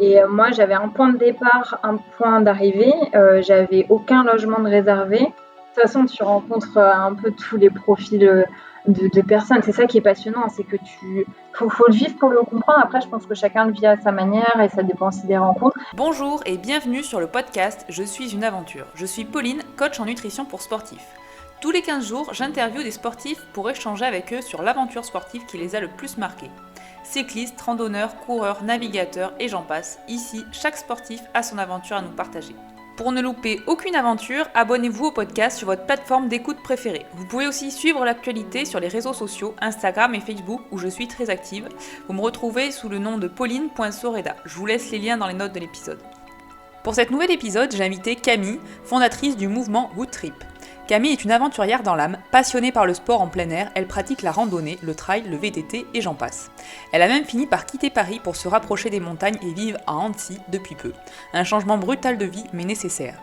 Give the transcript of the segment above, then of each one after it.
Et moi, j'avais un point de départ, un point d'arrivée. J'avais aucun logement de réservé. De toute façon, tu rencontres un peu tous les profils de personnes. C'est ça qui est passionnant, c'est que faut le vivre pour le comprendre. Après, je pense que chacun le vit à sa manière et ça dépend aussi des rencontres. Bonjour et bienvenue sur le podcast Je suis une aventure. Je suis Pauline, coach en nutrition pour sportifs. Tous les 15 jours, j'interviewe des sportifs pour échanger avec eux sur l'aventure sportive qui les a le plus marqués. Cyclistes, randonneurs, coureurs, navigateurs et j'en passe. Ici, chaque sportif a son aventure à nous partager. Pour ne louper aucune aventure, abonnez-vous au podcast sur votre plateforme d'écoute préférée. Vous pouvez aussi suivre l'actualité sur les réseaux sociaux, Instagram et Facebook où je suis très active. Vous me retrouvez sous le nom de pauline.soreda. Je vous laisse les liens dans les notes de l'épisode. Pour cet nouvel épisode, j'ai invité Camille, fondatrice du mouvement Wood Trip. Camille est une aventurière dans l'âme, passionnée par le sport en plein air, elle pratique la randonnée, le trail, le VTT et j'en passe. Elle a même fini par quitter Paris pour se rapprocher des montagnes et vivre à Annecy depuis peu. Un changement brutal de vie mais nécessaire.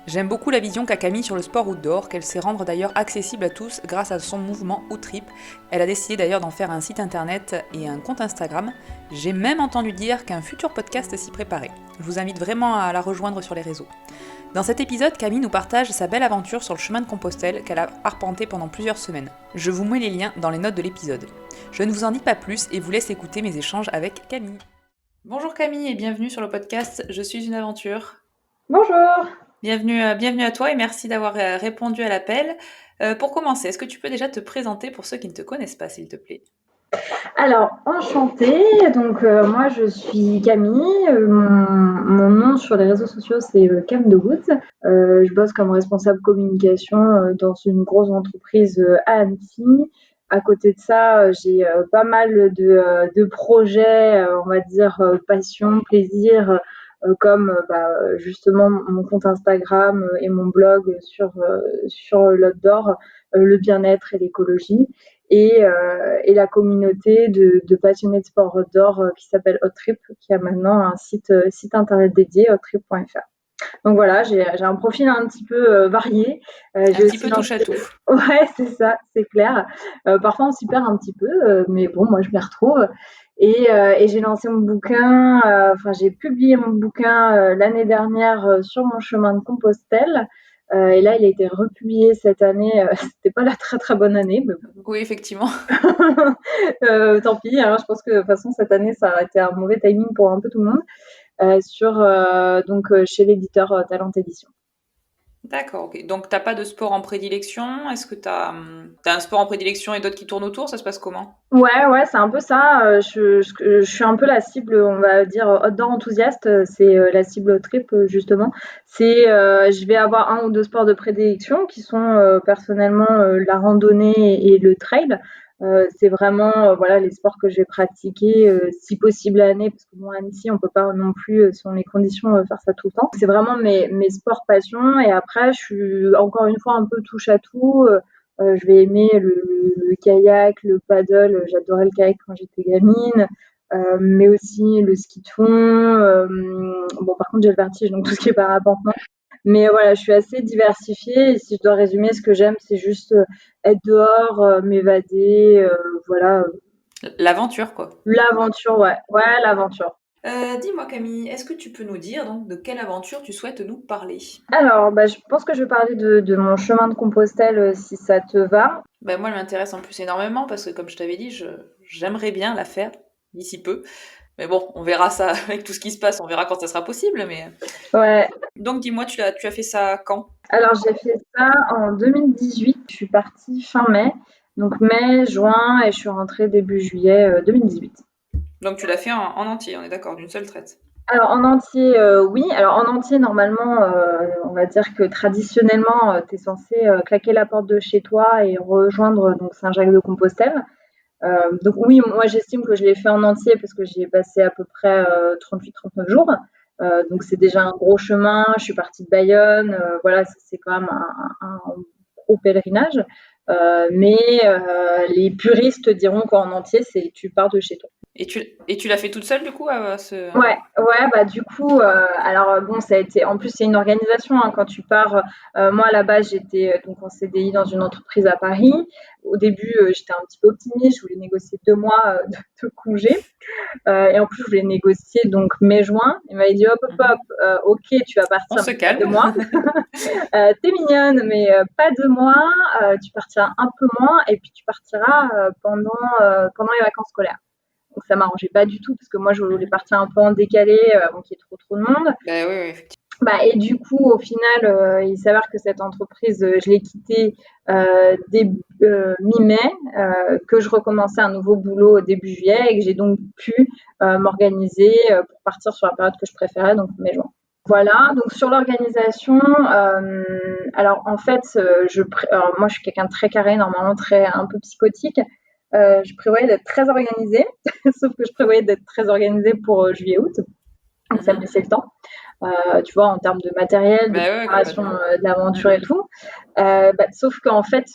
J'aime beaucoup la vision qu'a Camille sur le sport outdoor, qu'elle sait rendre d'ailleurs accessible à tous grâce à son mouvement Wood Trip. Elle a décidé d'ailleurs d'en faire un site internet et un compte Instagram. J'ai même entendu dire qu'un futur podcast s'y préparait. Je vous invite vraiment à la rejoindre sur les réseaux. Dans cet épisode, Camille nous partage sa belle aventure sur le chemin de Compostelle qu'elle a arpenté pendant plusieurs semaines. Je vous mets les liens dans les notes de l'épisode. Je ne vous en dis pas plus et vous laisse écouter mes échanges avec Camille. Bonjour Camille et bienvenue sur le podcast Je suis une aventure. Bonjour. Bienvenue à toi et merci d'avoir répondu à l'appel. Pour commencer, est-ce que tu peux déjà te présenter pour ceux qui ne te connaissent pas, s'il te plaît ? Alors, enchantée. Donc, moi, je suis Camille. Mon nom sur les réseaux sociaux, c'est Cam de Woods. Je bosse comme responsable communication dans une grosse entreprise à Annecy. À côté de ça, j'ai pas mal de projets, on va dire passion, plaisir, comme justement mon compte Instagram et mon blog sur l'outdoor, le bien-être et l'écologie. Et la communauté de passionnés de sport outdoor qui s'appelle Hot Trip, qui a maintenant un site internet dédié, hottrip.fr. Donc voilà, j'ai un profil un petit peu varié. Un petit peu touche à tout. Ouais, c'est ça, c'est clair. Parfois on s'y perd un petit peu, mais bon, moi je m'y retrouve. Et j'ai lancé mon bouquin, j'ai publié mon bouquin l'année dernière sur mon chemin de Compostelle. Et là, il a été republié cette année. C'était pas la très très bonne année, mais bon. Oui, effectivement. Tant pis. Alors, je pense que de toute façon cette année, ça a été un mauvais timing pour un peu tout le monde. Chez l'éditeur Talent Édition. D'accord, ok. Donc, t'as pas de sport en prédilection ? Est-ce que t'as un sport en prédilection et d'autres qui tournent autour ? Ça se passe comment ? Ouais, c'est un peu ça. Je suis un peu la cible, on va dire, outdoor enthousiaste. C'est la cible Hot Trip, justement. Je vais avoir un ou deux sports de prédilection qui sont personnellement la randonnée et le trail. C'est vraiment voilà les sports que j'ai pratiqués, si possible l'année, parce que bon, à Annecy, on peut pas non plus, selon les conditions, faire ça tout le temps. C'est vraiment mes sports passion. Et après, je suis encore une fois un peu touche à tout. Je vais aimer le kayak, le paddle. J'adorais le kayak quand j'étais gamine, mais aussi le ski de fond. Bon, par contre, j'ai le vertige, donc tout ce qui est parapente, non. Mais voilà, je suis assez diversifiée. Et si je dois résumer, ce que j'aime, c'est juste être dehors, m'évader, voilà. L'aventure, quoi. L'aventure, ouais, l'aventure. Dis-moi Camille, est-ce que tu peux nous dire donc de quelle aventure tu souhaites nous parler ? Alors, je pense que je vais parler de mon chemin de Compostelle, si ça te va. Moi, elle m'intéresse en plus énormément parce que, comme je t'avais dit, j'aimerais bien la faire d'ici peu. Mais bon, on verra ça avec tout ce qui se passe, on verra quand ça sera possible. Mais Ouais. donc, dis-moi, tu as fait ça quand ? Alors, j'ai fait ça en 2018. Je suis partie fin mai, donc mai, juin, et je suis rentrée début juillet 2018. Donc, tu l'as fait en entier, on est d'accord, d'une seule traite. Alors, en entier, oui. Alors, en entier, normalement, on va dire que traditionnellement, tu es censé claquer la porte de chez toi et rejoindre donc Saint-Jacques-de-Compostelle. Donc oui, moi j'estime que je l'ai fait en entier parce que j'y ai passé à peu près 38-39 jours. Donc c'est déjà un gros chemin. Je suis partie de Bayonne. Voilà, c'est quand même un gros pèlerinage. Mais les puristes diront qu'en entier, c'est tu pars de chez toi. Et tu l'as fait toute seule du coup Ouais, ouais, bah du coup, alors bon, ça a été, en plus c'est une organisation hein, quand tu pars. Moi à la base j'étais donc en CDI dans une entreprise à Paris. Au début, j'étais un petit peu optimiste, je voulais négocier 2 mois de congé. Et en plus, je voulais négocier donc mai-juin. Il m'avait dit hop, hop, hop, Mhm. ok, tu vas On partir, se mais pas deux calme. mois. T'es mignonne, mais pas 2 mois. Tu partiras un peu moins et puis tu partiras pendant les vacances scolaires. Donc ça m'arrangeait pas du tout parce que moi, je voulais Mhm. partir un peu en décalé avant qu'il y ait trop de monde. Bah oui, effectivement. Bah, et du coup, au final, il s'avère que cette entreprise, je l'ai quittée début, mi-mai, que je recommençais un nouveau boulot au début juillet et que j'ai donc pu m'organiser pour partir sur la période que je préférais, donc mai-juin. Voilà, donc sur l'organisation, alors en fait, alors moi je suis quelqu'un de très carré, normalement très un peu psychotique. Je prévoyais d'être très organisée, sauf que je prévoyais d'être très organisée pour juillet-août, donc ça me Mhm. laissait le temps. Tu vois, en termes de matériel, de Bah ouais, préparation complètement. de l'aventure et Mhm. tout. Bah, sauf qu'en fait,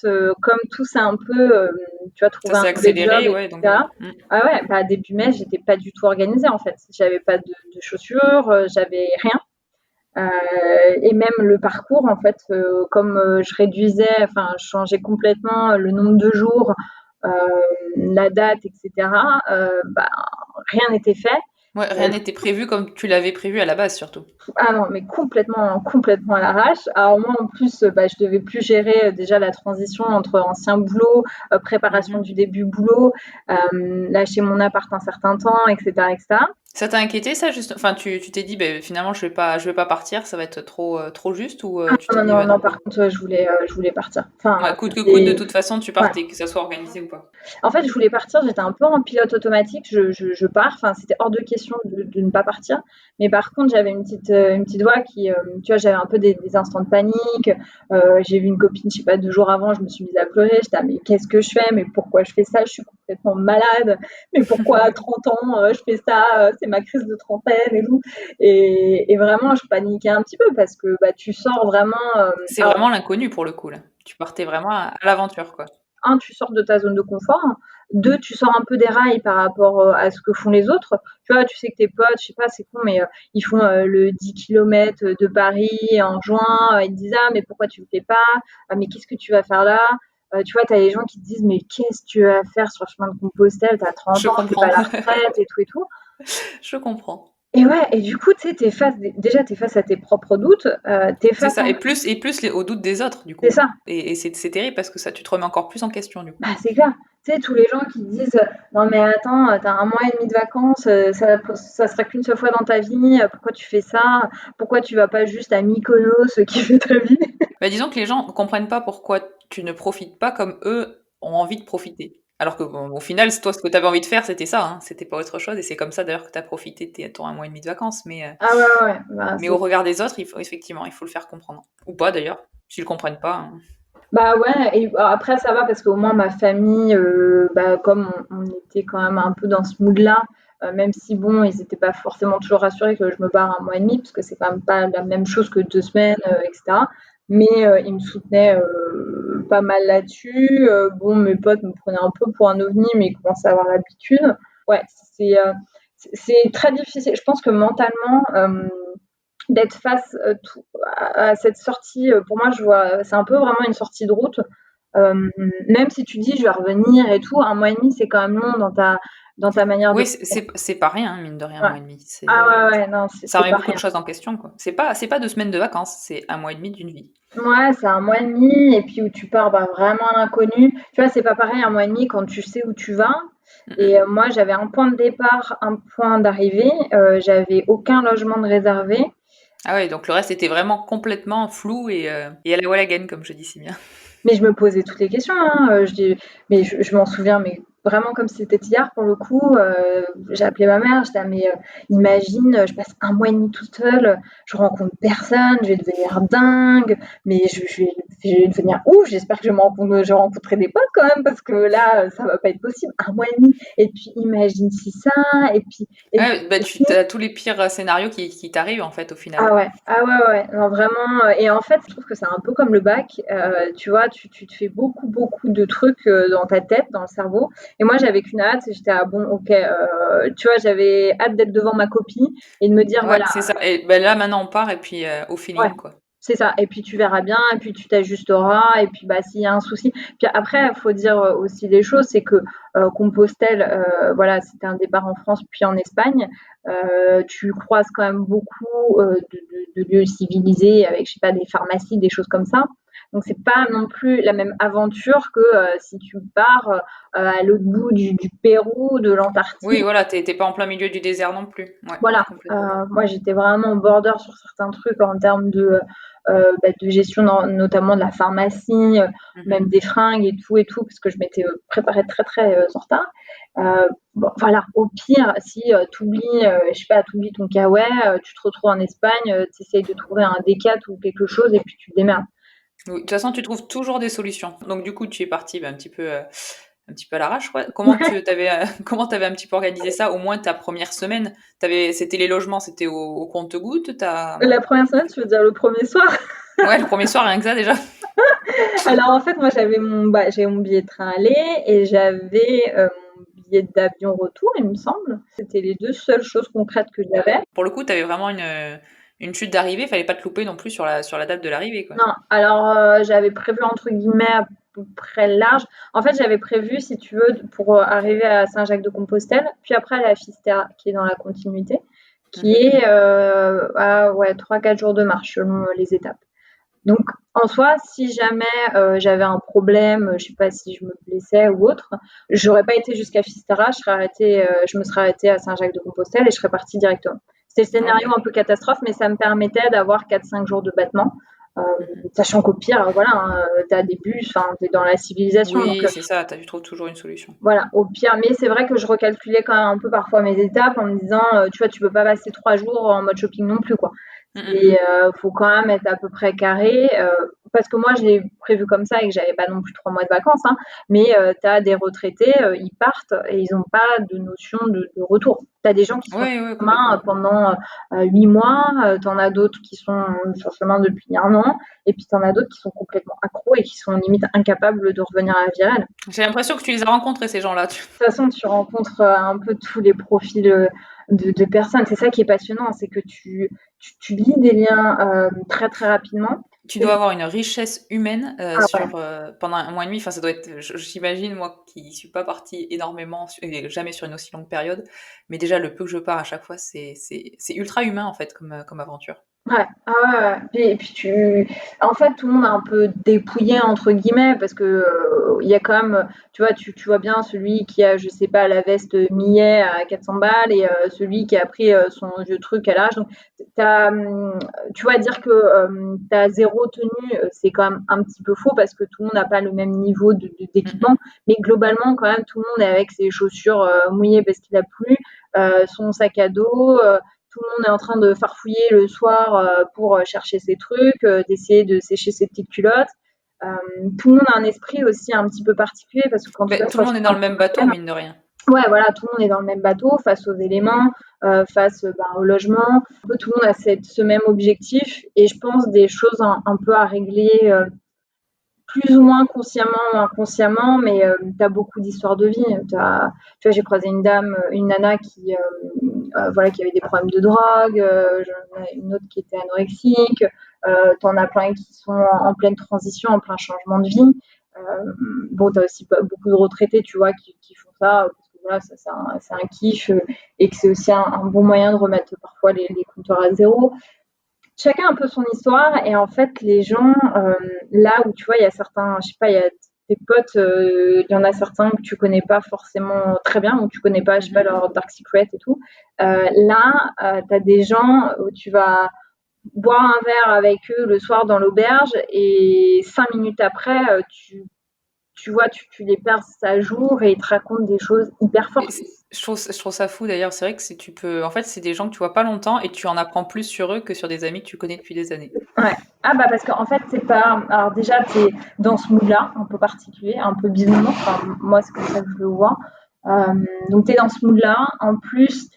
comme tout s'est un peu, tu vois, Ça trouver un s'est nouvel job, accéléré, ouais, donc etc. Ah ouais, bah, début mai, j'étais pas du tout organisée en fait. J'avais pas de chaussures, j'avais rien. Et même le parcours, en fait, comme je réduisais, enfin, je changeais complètement le nombre de jours, euh, la date, etc. Bah, rien n'était fait. ouais, rien n'était prévu comme tu l'avais prévu à la base surtout. Ah non, mais complètement, complètement à l'arrache. Alors moi, en plus, bah, je devais plus gérer déjà la transition entre ancien boulot, préparation Mhm. du début boulot, lâcher mon appart un certain temps, etc., etc. Ça t'a inquiété ça juste enfin tu t'es dit ben finalement je vais pas partir, ça va être trop juste ou tu t'es Non, dit non, bah non, non. par contre, je voulais partir. Enfin, Ouais, coûte que coûte de c'était, toute façon tu ouais. partais, que ça soit organisé ou pas. En fait, je voulais partir, j'étais un peu en pilote automatique, je pars, enfin, c'était hors de question de ne pas partir. Mais par contre, j'avais une petite voix qui, tu vois, j'avais un peu des instants de panique. J'ai vu une copine, je sais pas, 2 jours avant, je me suis mise à pleurer. J'étais, ah, mais qu'est-ce que je fais? Mais pourquoi je fais ça? Je suis complètement malade. Mais pourquoi à 30 ans, je fais ça? C'est ma crise de trentaine et tout. Et vraiment, je paniquais un petit peu parce que bah, tu sors vraiment. C'est Alors, vraiment l'inconnu pour le coup là. Tu partais vraiment à l'aventure quoi. un, tu sors de ta zone de confort. Deux, tu sors un peu des rails par rapport à ce que font les autres. Tu vois, tu sais que tes potes, je sais pas, c'est con, mais ils font le 10 km de Paris en juin. Ils te disent, ah, mais pourquoi tu le fais pas? Ah, mais qu'est-ce que tu vas faire là? Tu vois, tu as les gens qui te disent, mais qu'est-ce que tu vas faire sur le chemin de Compostelle? Tu as 30 Je ans, c'est pas comprends. la retraite et tout et tout. Je comprends. Et ouais, et du coup, tu sais, déjà, tu es face à tes propres doutes. Tu es C'est face ça en et plus. plus les aux doutes des autres du C'est coup. ça. Et c'est terrible parce que ça tu te remets encore plus en question du coup. Bah, c'est clair. Tu sais, tous les gens qui disent non, mais attends, t'as un mois et demi de vacances, ça sera qu'une seule fois dans ta vie, pourquoi tu fais ça? Pourquoi tu vas pas juste à Mykonos, kiffer ta vie? Bah, disons que les gens comprennent pas pourquoi tu ne profites pas comme eux ont envie de profiter. Alors que bon, au final, toi, ce que tu avais envie de faire, c'était ça, hein, c'était pas autre chose, et c'est comme ça d'ailleurs que tu as profité de ton un mois et demi de vacances. Ah ouais, ouais, ouais. Bah, Mais au regard des autres, il faut effectivement, il faut le faire comprendre. Ou pas d'ailleurs, s'ils le comprennent pas. Hein. bah ouais, et après, ça va parce qu'au moins, ma famille, bah, comme on était quand même un peu dans ce mood-là, même si bon, ils n'étaient pas forcément toujours rassurés que je me barre un mois et demi, parce que c'est quand même pas la même chose que 2 semaines, etc. Mais ils me soutenaient pas mal là-dessus. Bon, mes potes me prenaient un peu pour un ovni, mais ils commençaient à avoir l'habitude. Ouais, c'est très difficile. Je pense que mentalement, d'être face à cette sortie, pour moi, je vois, c'est un peu vraiment une sortie de route. Même si tu dis je vais revenir et tout, un mois et demi, c'est quand même long dans ta manière de. Oui, c'est pas rien, hein, mine de rien, un Ouais. mois et demi. Ah ouais, ouais, non, Ça c'est remet pas beaucoup rien. de choses en question, quoi. C'est pas 2 semaines de vacances, c'est un mois et demi d'une vie. Ouais, c'est un mois et demi, et puis où tu pars bah, vraiment à l'inconnu. Tu vois, c'est pas pareil un mois et demi quand tu sais où tu vas. Mm, Et mm. moi, j'avais un point de départ, un point d'arrivée. J'avais aucun logement de réservé. Ah ouais, donc le reste était vraiment complètement flou et à la wall comme je dis si bien. Mais je me posais toutes les questions, hein, mais je m'en souviens, mais vraiment comme si c'était hier pour le coup. J'ai appelé ma mère, j'étais: «Ah mais, imagine, je passe un mois et demi toute seule, je rencontre personne, je vais devenir dingue, mais je vais devenir ouf, j'espère que je rencontrerai des potes quand même parce que là, ça va pas être possible, un mois et demi et puis imagine si ça et puis Ouais, bah, tu as tous les pires scénarios qui t'arrivent, en fait, au final. ah ouais, ah ouais, ouais, non vraiment, et en fait, je trouve que c'est un peu comme le bac, tu vois, tu te fais beaucoup, beaucoup de trucs, dans ta tête, dans le cerveau Et moi, j'avais qu'une hâte, et j'étais bon, ok, tu vois, j'avais hâte d'être devant ma copie et de me dire, Ouais, voilà, c'est ça. Et ben là, maintenant, on part et puis au ouais, feeling, quoi. c'est ça. Et puis tu verras bien, et puis tu t'ajusteras, et puis bah s'il y a un souci. Puis après, il faut dire aussi les choses, c'est que Compostelle, voilà, c'était un départ en France puis en Espagne. Tu croises quand même beaucoup de lieux civilisés avec, je sais pas, des pharmacies, des choses comme ça. Donc c'est pas non plus la même aventure que si tu pars à l'autre bout du Pérou, de l'Antarctique. Oui, voilà, t'es pas en plein milieu du désert non plus. Ouais, Voilà, complètement. moi j'étais vraiment au border sur certains trucs en termes de gestion, notamment de la pharmacie, même Mhm. des fringues et tout, parce que je m'étais préparée très très en retard. Bon, voilà, au pire, si tu oublies, je sais pas, tu oublies ton kawaii, tu te retrouves en Espagne, tu essayes de trouver un décat ou quelque chose et puis tu te démerdes. Oui, de toute façon, tu trouves toujours des solutions. Donc du coup, tu es parti un petit peu à l'arrache, quoi. Comment tu t'avais, comment t'avais un petit peu organisé ça? Au moins ta première semaine, c'était les logements, c'était au compte-gouttes. La première semaine, tu veux dire le premier soir? Ouais, le premier soir, rien que ça déjà. Alors en fait, moi j'ai mon billet de train aller et j'avais mon billet d'avion retour, il me semble. C'était les deux seules choses concrètes que j'avais. Pour le coup, t'avais vraiment une chute d'arrivée. Fallait pas te louper non plus sur la date de l'arrivée, quoi. Non, alors j'avais prévu entre guillemets à peu près large. En fait, j'avais prévu, si tu veux, pour arriver à Saint-Jacques-de-Compostelle, puis après aller à Fisterra, qui est dans la continuité, qui Mhm. est à ouais, 3-4 jours de marche selon les étapes. Donc, en soi, si jamais j'avais un problème, je sais pas si je me blessais ou autre, j'aurais pas été jusqu'à Fisterra, je me serais arrêtée à Saint-Jacques-de-Compostelle et je serais partie directement. C'était le scénario Ok. un peu catastrophe, mais ça me permettait d'avoir 4-5 jours de battement, euh, Mhm. sachant qu'au pire, voilà, hein, t'as des bus, enfin, t'es dans la civilisation, donc Oui, c'est ça. Tu trouves toujours une solution. voilà, au pire. Mais c'est vrai que je recalculais quand même un peu parfois mes étapes en me disant, tu vois, tu peux pas passer 3 jours en mode shopping non plus, quoi. Mhm. Et faut quand même être à peu près carré. Parce que moi, je l'ai prévu comme ça et que j'avais pas non plus 3 mois de vacances. Hein, mais tu as des retraités, ils partent et ils n'ont pas de notion de retour. Tu as des gens qui sont Oui, oui, sur le chemin complètement. pendant 8 mois. Tu en as d'autres qui sont sur le chemin depuis un an. Et puis tu en as d'autres qui sont complètement accros et qui sont limite incapables de revenir à la vie réelle. J'ai l'impression que tu les as rencontrés, ces gens-là. De toute façon, tu rencontres un peu tous les profils de personnes. C'est ça qui est passionnant, c'est que tu lis des liens très très rapidement. Tu Et, dois avoir une richesse humaine ah ouais, pendant un mois et demi. Enfin, ça doit être, j'imagine, moi qui suis pas partie énormément et jamais sur une aussi longue période, mais déjà le peu que je pars à chaque fois, c'est ultra humain en fait comme aventure. ouais, ah ouais, ouais. Et puis en fait, tout le monde a un peu dépouillé entre guillemets parce que il y a quand même, tu vois, tu vois bien celui qui a, je sais pas, la veste millet à 400 balles et celui qui a pris son vieux truc à l'âge. Donc, tu vois, dire que t'as zéro tenue, c'est quand même un petit peu faux parce que tout le monde n'a pas le même niveau Mm, d'équipement. mm. Mais globalement, quand même, tout le monde est avec ses chaussures mouillées parce qu'il a plu, son sac à dos. Tout le monde est en train de farfouiller le soir pour chercher ses trucs, d'essayer de sécher ses petites culottes. Tout le monde a un esprit aussi un petit peu particulier parce que quand tu vas Ben, tout sur le le monde est dans chemin le de même bateau, Compostelle, mine de rien. ouais, voilà, tout le monde est dans le même bateau face aux éléments, face ben, au logement. Un peu tout le monde a ce même objectif et je pense des choses un peu à régler plus ou moins consciemment ou inconsciemment, mais tu as beaucoup d'histoires de vie. Tu vois, j'ai croisé une dame, une nana voilà, qui avait des problèmes de drogue, j'en ai une autre qui était anorexique, tu en as plein qui sont en pleine transition, en plein changement de vie. Bon, tu as aussi beaucoup de retraités, tu vois, qui font ça, parce que voilà, ça, c'est un kiff, et que c'est aussi un bon moyen de remettre parfois les compteurs à zéro. Chacun a un peu son histoire et en fait les gens là où tu vois il y a certains, je sais pas, il y a tes potes, il y en a certains que tu connais pas forcément très bien ou tu connais pas, je sais pas, Mhm. leur dark secret et tout. Là tu as des gens où tu vas boire un verre avec eux le soir dans l'auberge et 5 minutes après tu vois, tu les perds à jour et ils te racontent des choses hyper Mais fortes. je trouve ça fou d'ailleurs. C'est vrai que tu peux, en fait, c'est des gens que tu vois pas longtemps et tu en apprends plus sur eux que sur des amis que tu connais depuis des années. Ouais. Ah bah parce qu'en fait c'est pas. Alors déjà t'es dans ce mood-là un peu particulier, un peu bisounours. Enfin, moi c'est comme ça que je le vois. Donc t'es dans ce mood-là. En plus,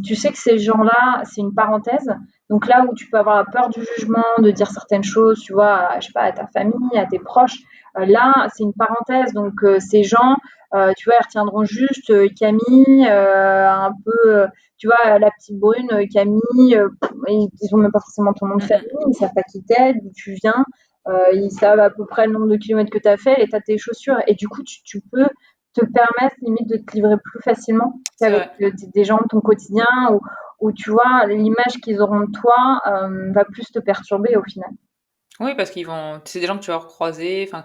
tu sais que ces gens-là c'est une parenthèse. Donc là où tu peux avoir peur du jugement, de dire certaines choses, tu vois, je sais pas, à ta famille, à tes proches, Là, c'est une parenthèse, donc ces gens, tu vois, ils retiendront juste Camille, un peu, tu vois, la petite brune, Camille, ils ont même pas forcément ton nom de famille, ils savent pas qui t'es, d'où tu viens, ils savent à peu près le nombre de kilomètres que tu as fait, l'état de tes chaussures, et du coup, tu peux te permettre limite de te livrer plus facilement C'est avec vrai. des gens de ton quotidien où tu vois, l'image qu'ils auront de toi va plus te perturber au final. Oui, parce qu'ils vont c'est des gens que tu vas recroiser, enfin,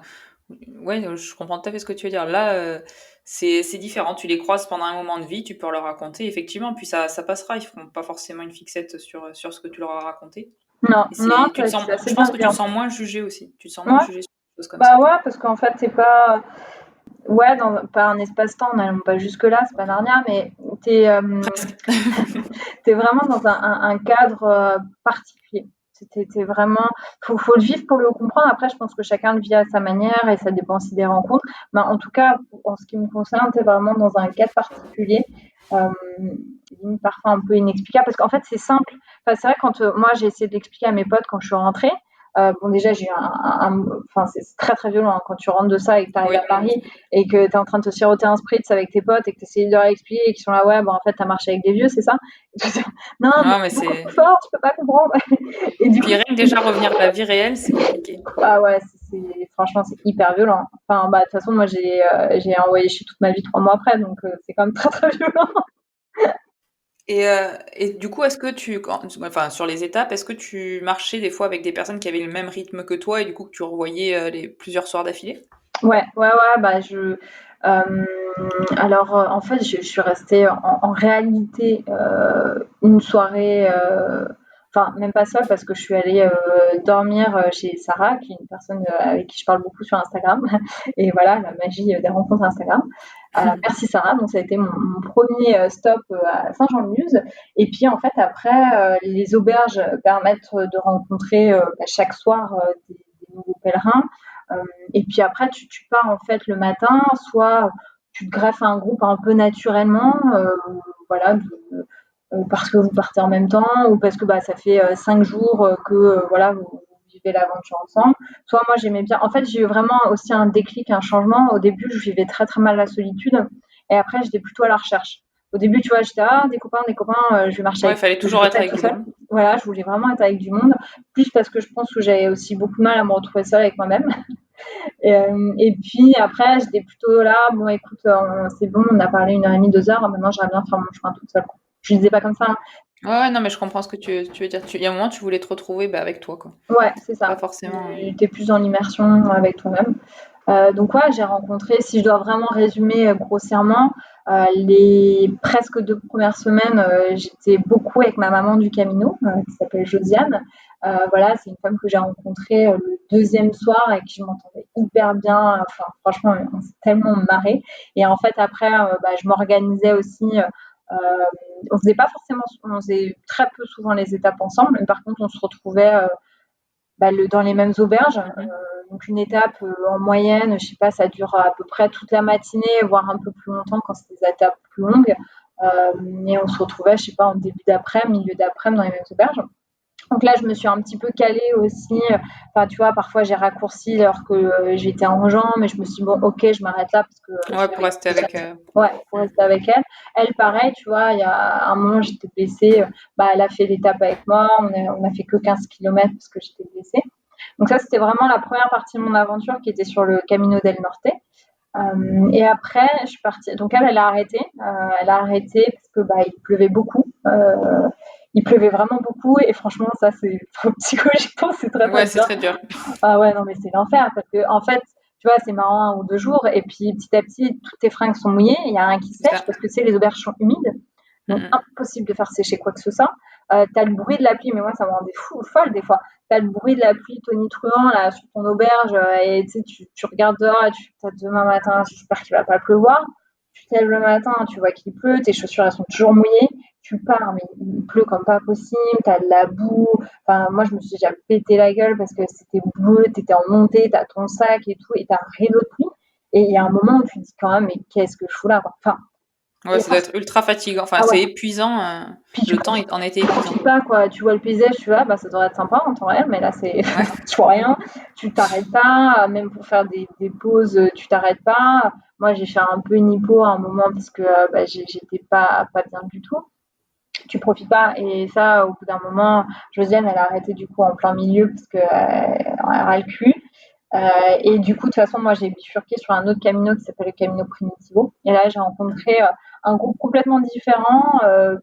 ouais, je comprends tout à fait ce que tu veux dire. Là, c'est différent. Tu les croises pendant un moment de vie, tu peux leur raconter, effectivement, puis ça passera. Ils feront pas forcément une fixette sur ce que tu leur as raconté. Non, Et non, tu te sens, c'est assez je pense que tu te bienveillant. sens moins jugé aussi. Tu te sens moins Ouais, jugé sur des choses comme bah ça. ouais, parce qu'en fait, c'est pas. Ouais, pas un espace-temps, n'allons pas jusque-là, c'est pas Narnia, mais t'es Presque. es vraiment dans un cadre particulier. T'es vraiment. Faut le vivre pour le comprendre. Après, je pense que chacun le vit à sa manière et ça dépend aussi des rencontres. Mais en tout cas, en ce qui me concerne, t'es vraiment dans un cadre particulier. Euh, Parfois un peu inexplicable parce qu'en fait c'est simple. Enfin, c'est vrai quand moi j'ai essayé de l'expliquer à mes potes quand je suis rentrée. Bon déjà j'ai eu enfin c'est très très violent hein, quand tu rentres de ça et que tu arrives Oui. à Paris et que tu es en train de te siroter un spritz avec tes potes et que tu essayes de leur expliquer et qu'ils sont là ouais bon en fait t'as marché avec des vieux c'est ça. Non mais Ah, mais c'est beaucoup c'est. plus fort tu peux pas comprendre. Et du coup Puis rien que déjà revenir à la vie réelle, c'est compliqué. ah ouais franchement c'est hyper violent. Enfin bah de toute façon moi j'ai envoyé chez toute ma vie 3 mois après donc c'est quand même très très violent. Et du coup, est-ce que enfin, sur les étapes, est-ce que tu marchais des fois avec des personnes qui avaient le même rythme que toi et du coup que tu revoyais plusieurs soirs d'affilée? Ouais, bah alors en fait, je suis restée en réalité une soirée, enfin même pas seule parce que je suis allée dormir chez Sarah, qui est une personne avec qui je parle beaucoup sur Instagram. Et voilà, la magie des rencontres Instagram. Merci Sarah, donc ça a été mon premier stop à Saint-Jean-de-Luz. Et puis en fait, après, les auberges permettent de rencontrer chaque soir des nouveaux pèlerins. Euh, et puis après, tu pars en fait le matin, soit tu te greffes à un groupe un peu naturellement, voilà, parce que vous partez en même temps ou parce que bah, ça fait 5 jours que voilà, vous vivez l'aventure ensemble. Soit moi j'aimais bien. En fait, j'ai eu vraiment aussi un déclic, un changement. Au début, je vivais très très mal la solitude et après, j'étais plutôt à la recherche. Au début, tu vois, j'étais des copains, je vais marcher Ouais, il avec fallait eux, je toujours veux être pas être avec tout du seul. monde. Voilà, je voulais vraiment être avec du monde, plus parce que je pense que j'avais aussi beaucoup de mal à me retrouver seule avec moi-même. Et puis après, j'étais plutôt là, bon écoute, c'est bon, on a parlé 1 h 30, 2 heures, maintenant j'aimerais bien faire mon chemin toute seule. Je ne disais pas comme ça, hein. Ouais, ouais, non, mais je comprends ce que tu veux dire. Il y a un moment, tu voulais te retrouver bah, avec toi, quoi. Ouais, c'est Pas ça. forcément. Tu es plus dans l'immersion avec toi-même. Donc ouais, j'ai rencontré, si je dois vraiment résumer grossièrement, les presque 2 premières semaines, j'étais beaucoup avec ma maman du Camino, qui s'appelle Josiane. Voilà, c'est une femme que j'ai rencontrée le deuxième soir avec qui je m'entendais hyper bien. Enfin, franchement, on s'est tellement marré. Et en fait, après, bah, je m'organisais aussi. On faisait pas forcément, on faisait très peu souvent les étapes ensemble, mais par contre, on se retrouvait bah, dans les mêmes auberges. Mhm. Donc une étape en moyenne, je sais pas, ça dure à peu près toute la matinée, voire un peu plus longtemps quand c'est des étapes plus longues. Et on se retrouvait, je sais pas, en début d'après, milieu d'après, dans les mêmes auberges. Donc là, je me suis un petit peu calée aussi. Enfin, tu vois, parfois j'ai raccourci alors que j'étais en jambes, mais je me suis dit, bon, ok, je m'arrête là parce que Ouais, je pour l'avais rester déjà avec. fait. Ouais, pour rester avec elle. Elle, pareil, tu vois, il y a un moment, j'étais blessée. Bah, elle a fait l'étape avec moi. On a fait que 15 kilomètres parce que j'étais blessée. Donc ça, c'était vraiment la première partie de mon aventure qui était sur le Camino del Norte. Et après, je suis partie. Donc elle a arrêté. Elle a arrêté parce que bah, il pleuvait beaucoup. Il pleuvait vraiment beaucoup et franchement, ça, c'est psychologiquement, c'est très très Ouais, c'est dur. très dur. Ah ouais, non, mais c'est l'enfer parce que en fait, tu vois, c'est marrant 1 ou 2 jours et puis petit à petit, toutes tes fringues sont mouillées. Il y a rien qui C'est sèche ça. parce que c'est les auberges sont humides. Donc Mhm. impossible de faire sécher quoi que ce soit. Tu as le bruit de la pluie, mais moi ça me rendait folle des fois. Tu as le bruit de la pluie tonitruant là sur ton auberge et tu regardes dehors et tu as demain matin, j'espère qu'il va pas pleuvoir. Tu te lèves le matin, tu vois qu'il pleut, tes chaussures elles sont toujours mouillées. Tu pars, mais il pleut comme pas possible, tu as de la boue. Enfin, moi je me suis déjà pété la gueule parce que c'était bleu, tu étais en montée, tu as ton sac et tout, et tu as un rideau de pluie. Et il y a un moment où tu te dis quand même, mais qu'est-ce que je fous là quoi. Enfin, Ouais, et ça doit être ultra fatigant. Enfin, ah ouais, c'est épuisant. puis tu Le temps en était épuisant. profites pas quoi, tu vois le paysage, tu vois, bah ça devrait être sympa en temps réel, mais là c'est Ouais. je vois rien. tu t'arrêtes pas, même pour faire des pauses, tu t'arrêtes pas. Moi, j'ai fait un peu une hypo à un moment parce que j'étais pas bien du tout. Tu profites pas. Et ça, au bout d'un moment, Josiane, elle a arrêté du coup en plein milieu parce que elle râle plus. Et du coup, de toute façon, moi, j'ai bifurqué sur un autre camino qui s'appelle le Camino Primitivo. Et là, j'ai rencontré un groupe complètement différent,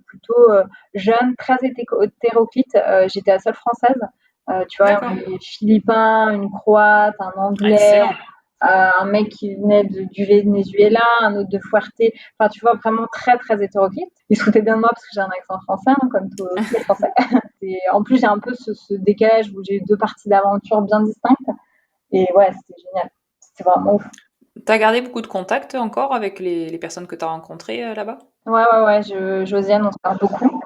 plutôt jeune, très hétéroclite. J'étais la seule française. Tu vois, on D'accord. avait des Philippins, une Croate, un Anglais, Excellent. un mec qui venait du Venezuela, un autre de Fuerte. Enfin, tu vois, vraiment très, très hétéroclite. Ils se foutaient bien de moi parce que j'ai un accent français, hein, comme tous les Français. Et en plus, j'ai un peu ce décalage où j'ai eu deux parties d'aventure bien distinctes. Et ouais, c'était génial. C'était vraiment ouf. T'as gardé beaucoup de contacts encore avec les personnes que t'as rencontrées là-bas? Ouais, Josiane, on se parle beaucoup.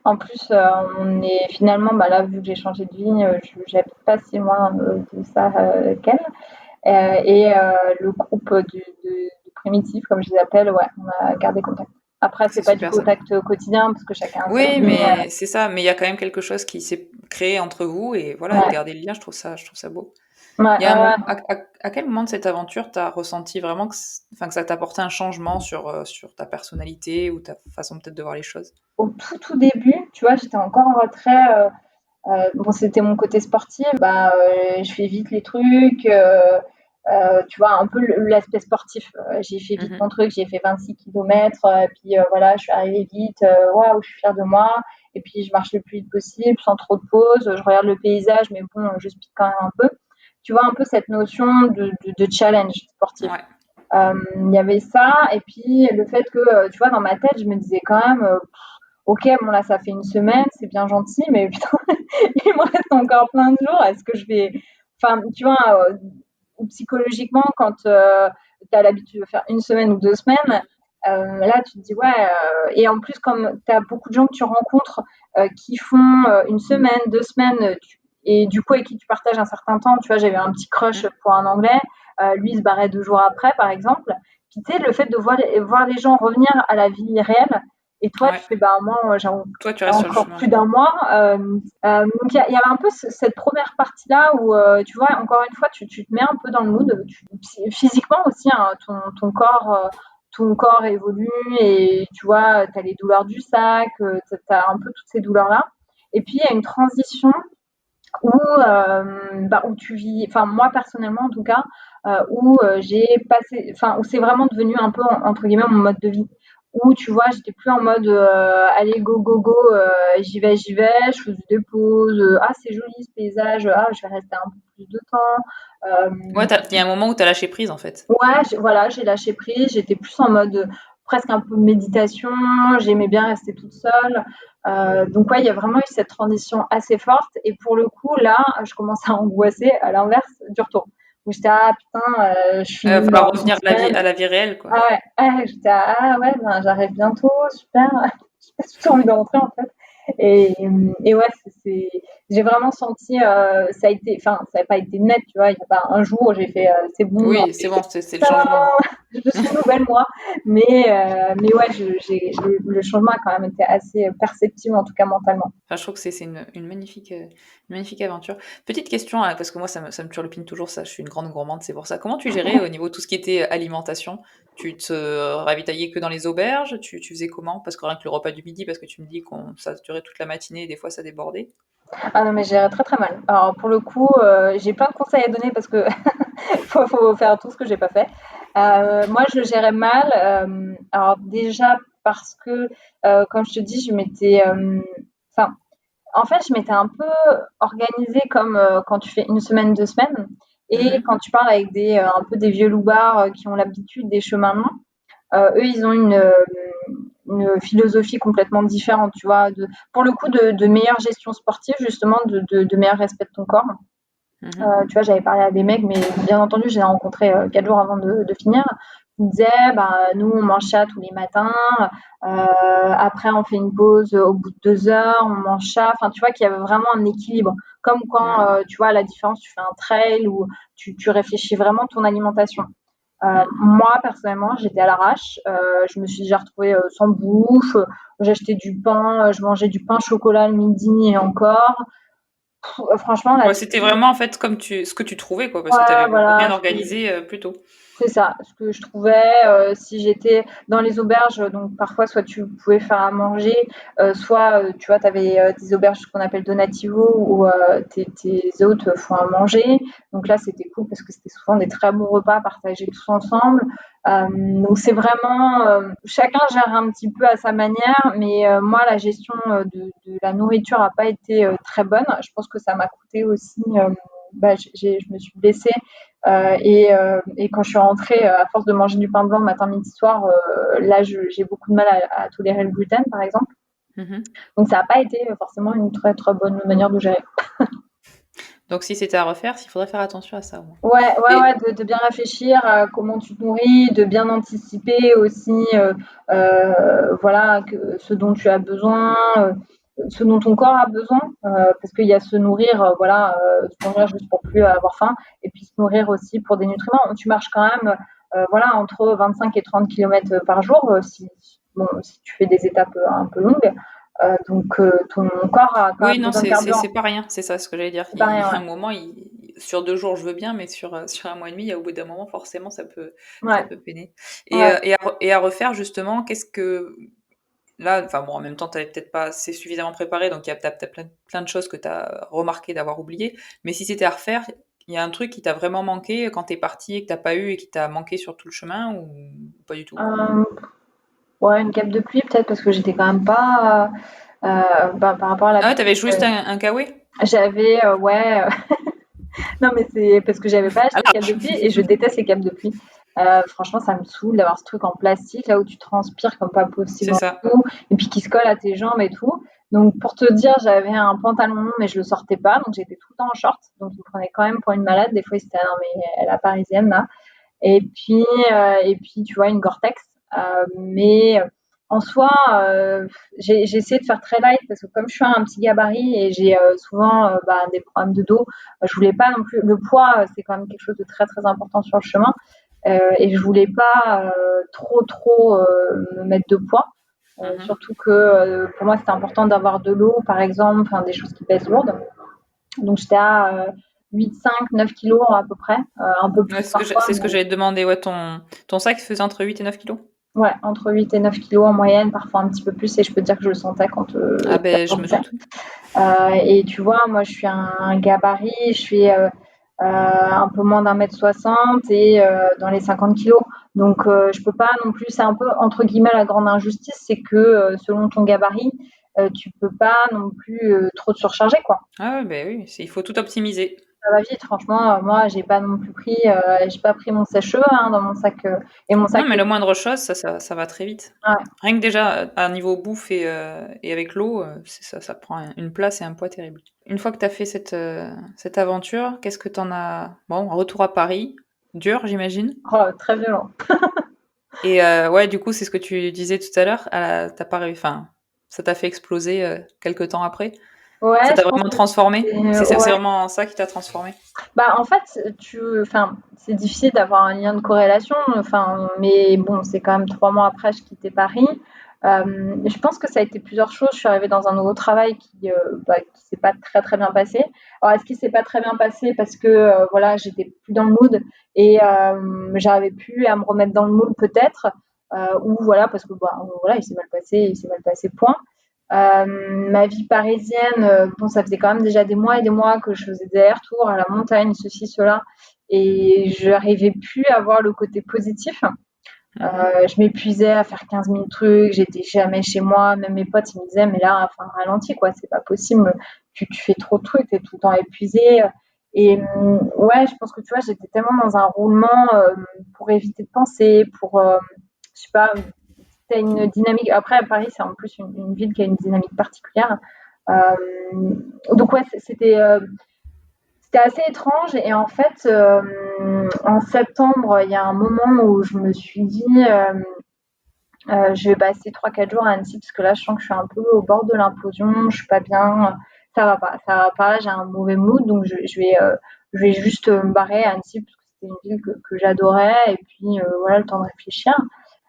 En plus, on est finalement, bah là, vu que j'ai changé de vie, j'habite pas si loin de ça qu'elle. Le groupe de primitifs, comme je les appelle, ouais, on a gardé contact. Après, c'est C'est pas du super ça. contact quotidien parce que chacun a sa Oui, vie. mais c'est ça, mais il y a quand même quelque chose qui s'est créé entre vous et voilà, et de Ouais, garder le lien, je trouve ça beau. ouais, Il y a un ouais. moment, à quel moment de cette aventure t'as ressenti vraiment enfin, que ça t'a apporté un changement sur ta personnalité ou ta façon peut-être de voir les choses? Au tout début, tu vois, j'étais encore en retrait. Bon, c'était mon côté sportif. Je fais vite les trucs. Tu vois, un peu l'aspect sportif. J'ai fait vite Mhm. mon truc, j'ai fait 26 kilomètres. Puis voilà, je suis arrivée vite. Waouh, je suis fière de moi. Et puis, je marche le plus vite possible, sans trop de pauses. Je regarde le paysage, mais bon, je speed quand même un peu. Tu vois, un peu cette notion de challenge sportif. Ouais. Il y avait ça. Et puis, le fait que, tu vois, dans ma tête, je me disais quand même, ok, bon, là, ça fait une semaine, c'est bien gentil, mais putain, il me reste encore plein de jours. Est-ce que je vais. Enfin, tu vois, psychologiquement, quand tu as l'habitude de faire une semaine ou 2 semaines, là, tu te dis, ouais. Et en plus, comme tu as beaucoup de gens que tu rencontres qui font une semaine, 2 semaines, et du coup, avec qui tu partages un certain temps, tu vois, j'avais un petit crush Mm. pour un Anglais. Lui, il se barrait 2 jours après, par exemple. Puis, tu sais, le fait de voir les gens revenir à la vie réelle, et toi, tu Ouais. fais, bah, moi, j'ai Toi, tu restes sur le encore chemin, plus quoi. d'un mois. Donc, il y avait un peu cette première partie-là où, tu vois, encore une fois, tu te mets un peu dans le mood. Physiquement aussi, hein, ton corps évolue et tu vois, tu as les douleurs du sac, tu as un peu toutes ces douleurs-là. Et puis, il y a une transition où tu vis, enfin, moi personnellement en tout cas, où j'ai passé, enfin, où c'est vraiment devenu un peu, entre guillemets, mon mode de vie où tu vois, j'étais plus en mode allez, go, go, go, j'y vais, je faisais des pauses, ah, c'est joli ce paysage, ah, je vais rester un peu plus de temps. Ouais, il y a un moment où t'as lâché prise, en fait. Ouais, voilà, j'ai lâché prise, j'étais plus en mode presque un peu méditation, j'aimais bien rester toute seule. Donc, ouais, il y a vraiment eu cette transition assez forte. Et pour le coup, là, je commence à angoisser à l'inverse du retour. Où j'étais, ah putain, je Il va finis falloir dans une revenir semaine. à la vie réelle, quoi. Ah ouais, j'étais, ah ouais, ben, j'arrive bientôt, super. J'ai pas du tout envie de rentrer en fait. Et ouais, j'ai vraiment senti, ça a été, enfin, ça n'a pas été net, tu vois. Il n'y a pas un jour où j'ai fait, c'est bon, Oui, c'est bon, c'est le ça changement. je suis nouvelle moi. Mais ouais, le changement a quand même été assez perceptible, en tout cas mentalement. Enfin, je trouve que c'est une magnifique aventure. Petite question, parce que moi, ça me turlupine toujours, ça. Je suis une grande gourmande, c'est pour ça. Comment tu gérais au niveau de tout ce qui était alimentation? Tu te ravitaillais que dans les auberges? Tu faisais comment? Parce que rien que le repas du midi, parce que tu me dis que ça durait toute la matinée et des fois ça débordait. Ah non, mais j'ai très très mal. Alors pour le coup, j'ai plein de conseils à donner parce que faut faire tout ce que j'ai pas fait. Moi, je le gérais mal. Alors déjà parce que, comme je te dis, enfin, en fait, je m'étais un peu organisée comme quand tu fais une semaine, 2 semaines, et Mhm. quand tu parles avec un peu des vieux loupards qui ont l'habitude des chemins longs. Eux, ils ont une philosophie complètement différente, tu vois, pour le coup, de meilleure gestion sportive, justement, de meilleur respect de ton corps. Mhm. Tu vois, j'avais parlé à des mecs, mais bien entendu, j'ai rencontré 4 jours avant de finir. Ils me disaient, bah, nous, on mange ça tous les matins. Après, on fait une pause au bout de 2 heures, on mange ça. Enfin, tu vois qu'il y avait vraiment un équilibre. Comme quand, Ouais. tu vois, la différence, tu fais un trail ou tu réfléchis vraiment ton alimentation. Mm. Moi, personnellement, j'étais à l'arrache. Je me suis déjà retrouvée sans bouffe. J'achetais du pain, je mangeais du pain chocolat le midi et encore. Franchement, Ouais, là-dessus, c'était vraiment en fait comme ce que tu trouvais, quoi, parce que tu ouais, avais voilà, rien organisé plus tôt. c'est ça, ce que je trouvais. Si j'étais dans les auberges, donc parfois, soit tu pouvais faire à manger, soit, tu vois, tu avais des auberges ce qu'on appelle donativo, où tes hôtes font à manger. Donc là, c'était cool parce que c'était souvent des très bons repas partagés tous ensemble. Donc c'est vraiment, chacun gère un petit peu à sa manière, mais moi, la gestion de la nourriture n'a pas été très bonne. Je pense que ça m'a coûté aussi. Je me suis blessée et quand je suis rentrée, à force de manger du pain blanc matin, midi, soir, là, j'ai beaucoup de mal à tolérer le gluten, par exemple. Mhm. Donc, ça n'a pas été forcément une très, très bonne manière de gérer. Donc si c'était à refaire, il faudrait faire attention à ça au moins. Ouais, ouais, Et ouais, de bien réfléchir à comment tu te nourris, de bien anticiper aussi, voilà, ce dont tu as besoin, ce dont ton corps a besoin, parce qu'il y a se nourrir, voilà, se nourrir juste pour plus avoir faim, et puis se nourrir aussi pour des nutriments. Tu marches quand même, voilà, entre 25 et 30 kilomètres par jour, si tu fais des étapes un peu longues. Donc, ton corps a quand oui, même non, besoin de c'est carburant. c'est pas rien, c'est ça ce que j'allais dire. C'est pas rien, À ouais. un moment, sur 2 jours, je veux bien, mais sur un mois et demi, au bout d'un moment, forcément, ça Ouais, peut peiner. ouais. Et à refaire, justement, qu'est-ce que... Là, enfin bon, en même temps, tu n'avais peut-être pas assez suffisamment préparé, donc t'as plein de choses que tu as remarqué d'avoir oublié. Mais si c'était à refaire, il y a un truc qui t'a vraiment manqué quand t'es parti et que t'as pas eu et qui t'a manqué sur tout le chemin ou pas du tout? Euh, Ouais, une cape de pluie peut-être parce que j'étais quand même pas, par rapport à la Ah ouais, pluie, t'avais juste un kawaii? j'avais, ouais, non mais c'est parce que j'avais pas À acheté de cape de pluie et je l'arrache. déteste les capes de pluie. Franchement, ça me saoule d'avoir ce truc en plastique là où tu transpires comme pas possible C'est en ça. dessous et puis qui se colle à tes jambes et tout. Donc pour te dire, j'avais un pantalon long mais je le sortais pas, donc j'étais tout le temps en short, donc il me prenait quand même pour une malade. Des fois, c'était: «Ah non mais la parisienne là». Et puis, tu vois, une Gore-Tex. Mais en soi, j'ai essayé de faire très light parce que comme je suis un petit gabarit et j'ai souvent des problèmes de dos, je voulais pas non plus. Le poids, c'est quand même quelque chose de très très important sur le chemin. Et je voulais pas trop me mettre de poids. Mhm. Surtout que pour moi, c'était important d'avoir de l'eau, par exemple, enfin, des choses qui pèsent lourdes. Donc j'étais à 8,5, 9 kilos à peu près, un peu Ouais, plus parfois, c'est ce que mais j'allais te demander. Ouais, ton sac faisait entre 8 et 9 kilos? ouais, entre 8 et 9 kilos en moyenne, parfois un petit peu plus, et je peux te dire que je le sentais quand Ah je ben, je me grandissais. doute. Et tu vois, moi, je suis un gabarit, je suis un peu moins d'1,60 m et dans les 50 kilos. Donc, je peux pas non plus, c'est un peu, entre guillemets, la grande injustice, c'est que selon ton gabarit, tu peux pas non plus trop te surcharger, quoi. Ah ouais, ben oui, il faut tout optimiser. Ça va vite, franchement, moi, j'ai pas pris mon sèche-cheveux hein, dans mon sac, et mon Non, sac mais est... le moindre chose, ça va très vite. Ouais. Rien que déjà, à niveau bouffe et avec l'eau, ça prend une place et un poids terrible. Une fois que tu as fait cette aventure, qu'est-ce que t'en as... Bon, retour à Paris, dur, j'imagine. Oh, très violent. Et ouais, du coup, c'est ce que tu disais tout à l'heure, t'as pas enfin, ça t'a fait exploser quelques temps après. Ça Ouais, t'a je pense vraiment que transformé. C'est ouais. vraiment ça qui t'a transformé. Bah, en fait, enfin, c'est difficile d'avoir un lien de corrélation, enfin, mais bon, c'est quand même 3 mois après, je quittais Paris. Je pense que ça a été plusieurs choses. Je suis arrivée dans un nouveau travail qui s'est pas très, très bien passé. Alors, est-ce qu'il s'est pas très bien passé parce que, voilà, j'étais plus dans le mood et j'arrivais plus à me remettre dans le mood peut-être, ou voilà, parce que, bah, voilà, il s'est mal passé, point. Ma vie parisienne, bon, ça faisait quand même déjà des mois et des mois que je faisais des allers-retours à la montagne, ceci, cela, et je n'arrivais plus à voir le côté positif. Mhm. Je m'épuisais à faire 15 000 trucs, j'étais jamais chez moi. Même mes potes, ils me disaient, mais là, enfin, ralentis, quoi, c'est pas possible, tu fais trop de trucs, t'es tout le temps épuisé. Et ouais, je pense que tu vois, j'étais tellement dans un roulement pour éviter de penser, je sais pas, tu une dynamique. Après, Paris, c'est en plus une ville qui a une dynamique particulière. Donc, ouais, c'était assez étrange. Et en fait, en septembre, il y a un moment où je me suis dit, je vais passer 3 4 jours à Annecy parce que là, je sens que je suis un peu au bord de l'implosion, je suis pas bien, ça va pas, j'ai un mauvais mood, donc je vais juste me barrer à Annecy parce que c'était une ville que j'adorais. Et puis, voilà, le temps de réfléchir.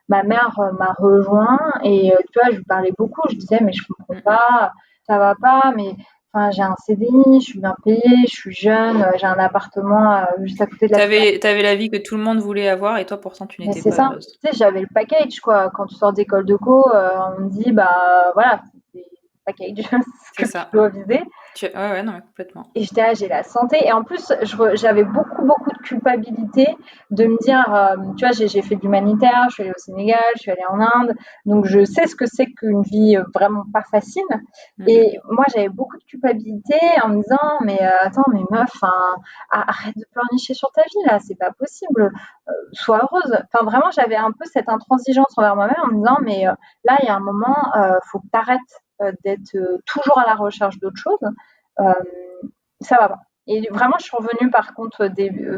Ma mère m'a rejoint et tu vois, je lui parlais beaucoup. Je disais, mais je comprends Mhm. pas, ça va pas, mais Enfin, j'ai un CDI, je suis bien payée, je suis jeune, j'ai un appartement juste à côté de la cyber. T'avais la vie que tout le monde voulait avoir et toi pourtant tu Mais n'étais c'est pas ça. heureuse. Tu sais, j'avais le package, quoi. Quand tu sors d'école de co, on me dit, bah voilà, c'est le package, c'est C'est ce que tu ça. dois viser. Ouais, non, mais complètement. Et j'étais là, j'ai la santé. Et en plus, j'avais beaucoup, beaucoup de culpabilité de me dire, tu vois, j'ai fait de l'humanitaire, je suis allée au Sénégal, je suis allée en Inde. Donc, je sais ce que c'est qu'une vie vraiment pas facile. Mhm. Et moi, j'avais beaucoup de culpabilité en me disant, mais attends, mais meuf, arrête de pleurnicher sur ta vie, là, c'est pas possible. Sois heureuse. Enfin, vraiment, j'avais un peu cette intransigeance envers moi-même en me disant, mais là, il y a un moment, faut que tu arrêtes d'être toujours à la recherche d'autre chose. Euh, ça va pas. Et vraiment, je suis revenue par contre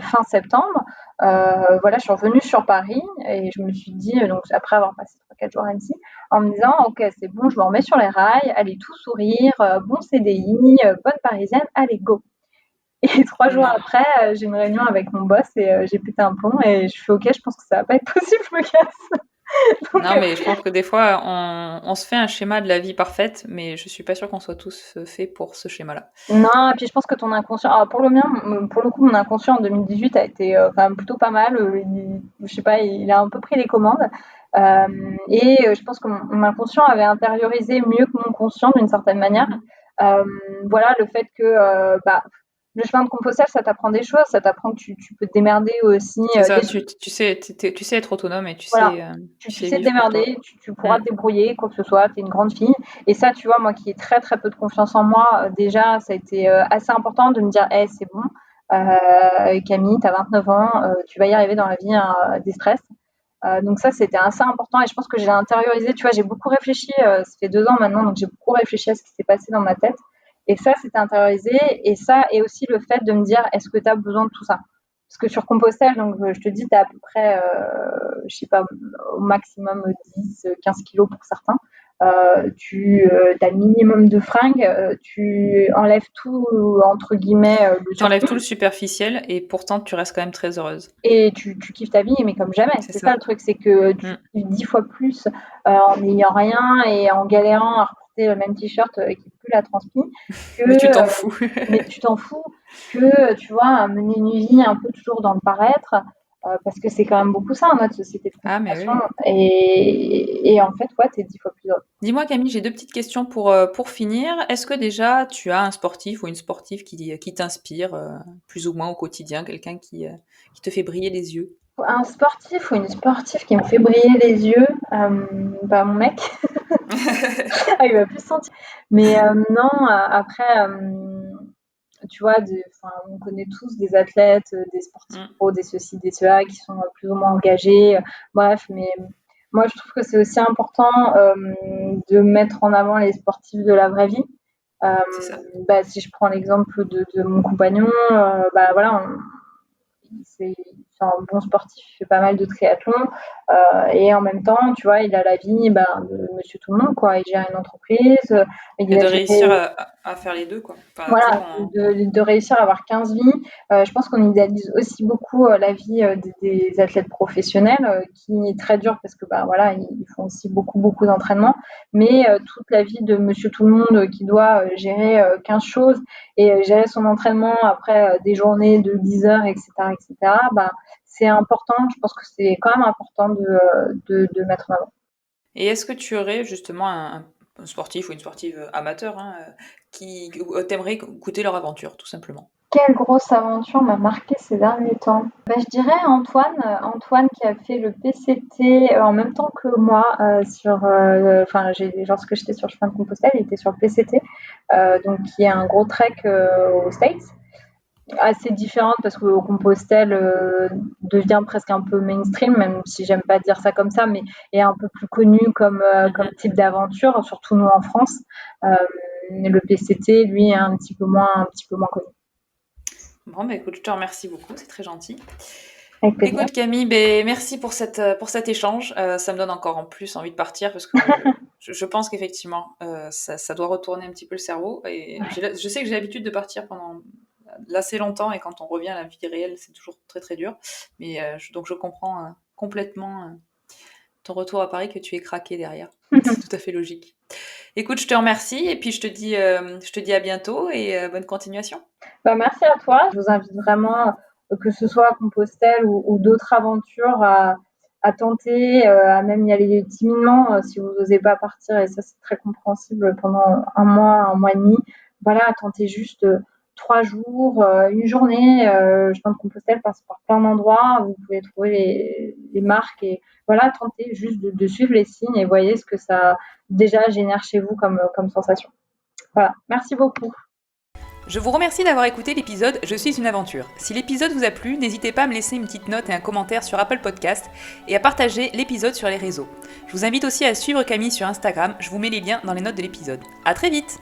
fin septembre. Voilà, je suis revenue sur Paris et je me suis dit, donc après avoir passé 3-4 jours à Annecy, en me disant, ok, c'est bon, je me remets sur les rails, allez tout sourire, bon CDI, bonne parisienne, allez go. Et 3 jours Non. après, j'ai une réunion avec mon boss et j'ai pété un plomb et je fais ok, je pense que ça va pas être possible, je me casse. Donc, Non, mais je pense que des fois, on se fait un schéma de la vie parfaite, mais je suis pas sûre qu'on soit tous faits pour ce schéma-là. non, et puis je pense que ton inconscient, alors pour le mien, pour le coup, mon inconscient en 2018 a été quand même plutôt pas mal. Je sais pas, il a un peu pris les commandes. Je pense que mon inconscient avait intériorisé mieux que mon conscient d'une certaine manière. Mhm. Euh, voilà, le fait que bah, le chemin de Compostelle, ça t'apprend des choses, ça t'apprend que tu peux te démerder aussi. C'est ça, tu sais être autonome et Voilà, tu tu sais sais te vivre pour toi. démerder, tu pourras Mm. te débrouiller, quoi que ce soit, tu es une grande fille. Et ça, tu vois, moi qui ai très très peu de confiance en moi, déjà, ça a été assez important de me dire, hey, c'est bon, Camille, tu as 29 ans, tu vas y arriver dans la vie, hein, des stress. Donc ça, c'était assez important et je pense que j'ai intériorisé, tu vois, j'ai beaucoup réfléchi, ça fait 2 ans maintenant, donc j'ai beaucoup réfléchi à ce qui s'est passé dans ma tête. Et ça, c'était intériorisé. Et ça, et aussi le fait de me dire, est-ce que tu as besoin de tout ça? Parce que sur Compostelle, donc je te dis, tu as à peu près, je sais pas, au maximum 10, 15 kilos pour certains. Tu as le minimum de fringues, tu enlèves tout, entre guillemets, le Tu enlèves surplus tout le superficiel et pourtant tu restes quand même très heureuse. et tu kiffes ta vie, mais comme jamais. C'est C'est ça ça. le truc, c'est que tu Mm. kiffes 10 fois plus en n'ayant rien et en galérant à reporter le même t-shirt qui pue la transpi que, Mais tu t'en fous. mais tu t'en fous que, tu vois, à mener une vie un peu toujours dans le paraître, parce que c'est quand même beaucoup ça, notre société de Ah, mais consommation. oui. Et en fait, ouais, t'es 10 fois plus heureux. Dis-moi Camille, j'ai deux petites questions pour finir. Est-ce que déjà tu as un sportif ou une sportive qui t'inspire plus ou moins au quotidien, quelqu'un qui te fait briller les yeux? Un sportif ou une sportive qui me fait briller les yeux, bah, mon mec. Ah, il va plus se sentir. Mais non, après, tu vois, on connaît tous des athlètes, des sportifs Mm. pro, des ceci, des cela, qui sont plus ou moins engagés. Bref, mais moi, je trouve que c'est aussi important de mettre en avant les sportifs de la vraie vie. Euh, C'est ça. Bah, si je prends l'exemple de mon compagnon, bah voilà, c'est un bon sportif, il fait pas mal de triathlon. Et en même temps, tu vois, il a la vie de monsieur tout le monde, quoi. Il gère une entreprise, il Et a de réussir géré, à faire les deux, quoi. Enfin, tu sais voilà, qu'on... de réussir à avoir 15 vies. Je pense qu'on idéalise aussi beaucoup la vie des athlètes professionnels, qui est très dure parce que bah, voilà, ils font aussi beaucoup, beaucoup d'entraînement. Mais toute la vie de monsieur tout le monde qui doit gérer 15 choses et gérer son entraînement après des journées de 10 heures, etc., etc., bah, c'est important. Je pense que c'est quand même important de mettre en avant. Et est-ce que tu aurais justement un sportif ou une sportive amateur hein, qui t'aimerait goûter leur aventure, tout simplement? Quelle grosse aventure m'a marqué ces derniers temps? Bah, je dirais Antoine, Antoine qui a fait le PCT en même temps que moi enfin, lorsque j'étais sur le chemin de Compostelle, il était sur le PCT, donc qui est un gros trek aux States, assez différente parce que Compostelle devient presque un peu mainstream, même si j'aime pas dire ça comme ça, mais est un peu plus connu comme Mhm. type d'aventure, surtout nous en France. Le PCT, lui, est un petit peu moins connu. Bon, bah écoute, je te remercie beaucoup, c'est très gentil. Avec plaisir. Écoute Camille, ben, merci pour cet échange. Ça me donne encore en plus envie de partir parce que je pense qu'effectivement, ça doit retourner un petit peu le cerveau. Et je sais que j'ai l'habitude de partir pendant assez longtemps et quand on revient à la vie réelle, c'est toujours très très dur. Mais donc je comprends complètement ton retour à Paris que tu es craqué derrière. C'est tout à fait logique. Écoute, je te remercie et puis je te dis à bientôt et bonne continuation. Merci à toi. Je vous invite vraiment, que ce soit Compostelle ou d'autres aventures, à tenter, à même y aller timidement si vous n'osez pas partir. Et ça, c'est très compréhensible pendant un mois et demi. Voilà, à tenter juste 3 jours, une journée. Je pense que Compostelle passe par plein d'endroits. Vous pouvez trouver les marques et voilà, tentez juste de suivre les signes et voyez ce que ça déjà génère chez vous comme sensation. Voilà, merci beaucoup. Je vous remercie d'avoir écouté l'épisode Je suis une aventure. Si l'épisode vous a plu, n'hésitez pas à me laisser une petite note et un commentaire sur Apple Podcast et à partager l'épisode sur les réseaux. Je vous invite aussi à suivre Camille sur Instagram, je vous mets les liens dans les notes de l'épisode. À très vite!